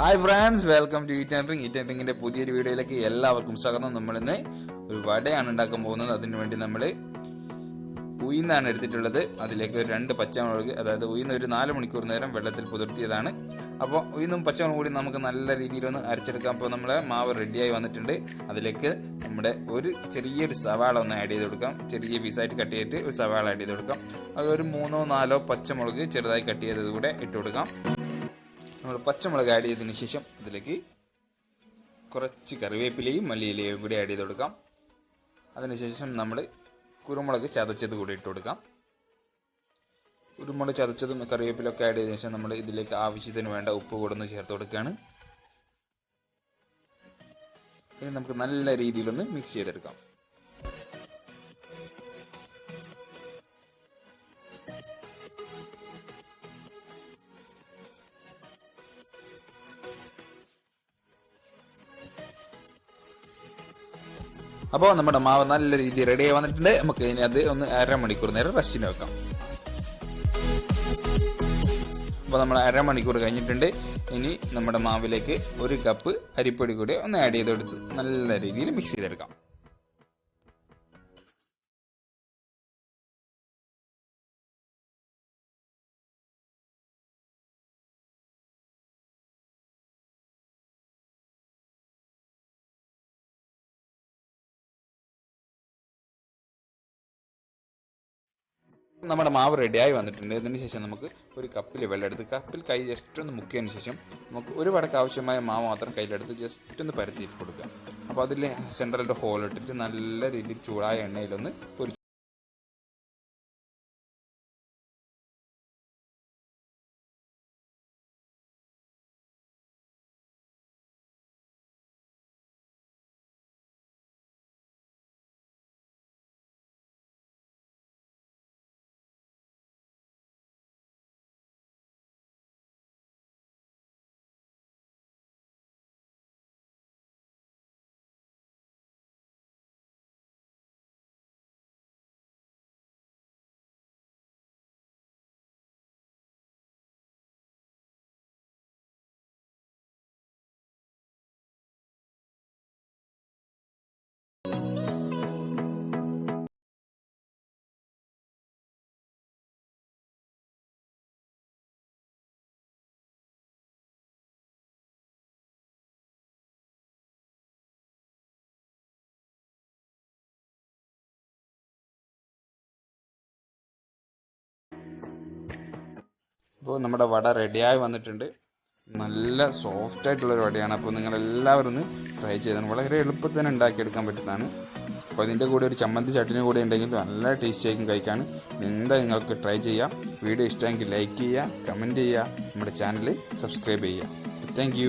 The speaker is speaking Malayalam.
Hi friends, welcome to eat and ഡ്രിങ്കിന്റെ പുതിയൊരു വീഡിയോയിലേക്ക് എല്ലാവർക്കും സ്വാഗതം. നമ്മളിന്ന് ഒരു വടയാണ് ഉണ്ടാക്കാൻ പോകുന്നത്. അതിനുവേണ്ടി നമ്മൾ ഉയിന്നാണ് എടുത്തിട്ടുള്ളത്. അതിലേക്ക് 2 പച്ചമുളക്, അതായത് ഉയിന്ന് ഒരു 4 മണിക്കൂർ നേരം വെള്ളത്തിൽ പുതിർത്തിയതാണ്. അപ്പോൾ ഉയിന്നും പച്ചമുളകും കൂടി നമുക്ക് നല്ല രീതിയിലൊന്ന് അരച്ചെടുക്കാം. അപ്പോൾ നമ്മളെ മാവ് റെഡിയായി വന്നിട്ടുണ്ട്. അതിലേക്ക് നമ്മുടെ ഒരു ചെറിയൊരു സവാള ഒന്ന് ആഡ് ചെയ്ത് കൊടുക്കാം. ചെറിയ പീസായിട്ട് കട്ട് ചെയ്തിട്ട് ഒരു സവാള ആഡ് ചെയ്ത് കൊടുക്കാം. അത് ഒരു 3-4 പച്ചമുളക് ചെറുതായി കട്ട് ചെയ്തത് കൂടെ ഇട്ട് കൊടുക്കാം. നമ്മൾ പച്ചമുളക് ആഡ് ചെയ്തതിന് ശേഷം അതിലേക്ക് കുറച്ച് കറിവേപ്പിലയും മല്ലിയിലയും കൂടി ആഡ് ചെയ്ത് കൊടുക്കാം. അതിനുശേഷം നമ്മൾ കുരുമുളക് ചതച്ചത് കൂടി ഇട്ട് കൊടുക്കാം. കുരുമുളക് ചതച്ചതും കറിവേപ്പിലൊക്കെ ആഡ് ചെയ്തതിനു ശേഷം നമ്മൾ ഇതിലേക്ക് ആവശ്യത്തിന് വേണ്ട ഉപ്പ് കൂടെ ഒന്ന് ചേർത്ത് കൊടുക്കുകയാണ്. ഇനി നമുക്ക് നല്ല രീതിയിലൊന്ന് മിക്സ് ചെയ്തെടുക്കാം. അപ്പോൾ നമ്മുടെ മാവ് നല്ല രീതിയിൽ റെഡി ആയി വന്നിട്ടുണ്ട്. നമുക്ക് ഇനി അത് ഒന്ന് 1/2 മണിക്കൂർ നേരം റെസ്റ്റിന് വെക്കാം. അപ്പോൾ നമ്മൾ 1/2 മണിക്കൂർ കഴിഞ്ഞിട്ടുണ്ട്. ഇനി നമ്മുടെ മാവിലേക്ക് 1 കപ്പ് അരിപ്പൊടി കൂടി ഒന്ന് ആഡ് ചെയ്തെടുത്ത് നല്ല രീതിയിൽ മിക്സ് ചെയ്തെടുക്കാം. നമ്മുടെ മാവ് റെഡിയായി വന്നിട്ടുണ്ട്. അതിനുശേഷം നമുക്ക് ഒരു കപ്പിൽ വെള്ളം എടുത്ത് കപ്പിൽ കൈ ജസ്റ്റ് ഒന്ന് മുക്കിയതിന് ശേഷം നമുക്ക് ഒരു വടക്ക് ആവശ്യമായ മാവ് മാത്രം കയ്യിലെടുത്ത് ജസ്റ്റ് ഒന്ന് പരത്തിയിട്ട് കൊടുക്കുക. അപ്പോൾ അതിൽ സെൻട്രലിൻ്റെ ഹോൾ ഇട്ടിട്ട് നല്ല രീതിയിൽ ചൂടായ എണ്ണയിലൊന്ന് പൊരിച്ചു. അപ്പോൾ നമ്മുടെ വട റെഡിയായി വന്നിട്ടുണ്ട്. നല്ല സോഫ്റ്റ് ആയിട്ടുള്ളൊരു വടയാണ്. അപ്പോൾ നിങ്ങളെല്ലാവരും ഒന്ന് ട്രൈ ചെയ്താണ്. വളരെ എളുപ്പത്തിൽ തന്നെ ഉണ്ടാക്കിയെടുക്കാൻ പറ്റുന്നതാണ്. അപ്പോൾ അതിൻ്റെ കൂടെ ഒരു ചമ്മന്തി ചട്ടിനി കൂടെ ഉണ്ടെങ്കിൽ നല്ല ടേസ്റ്റ് ആയിരിക്കും കഴിക്കാൻ. എന്താ നിങ്ങൾക്ക് ട്രൈ ചെയ്യാം. വീഡിയോ ഇഷ്ടമെങ്കിൽ ലൈക്ക് ചെയ്യുക, കമൻറ്റ് ചെയ്യുക, നമ്മുടെ ചാനൽ സബ്സ്ക്രൈബ് ചെയ്യുക. താങ്ക്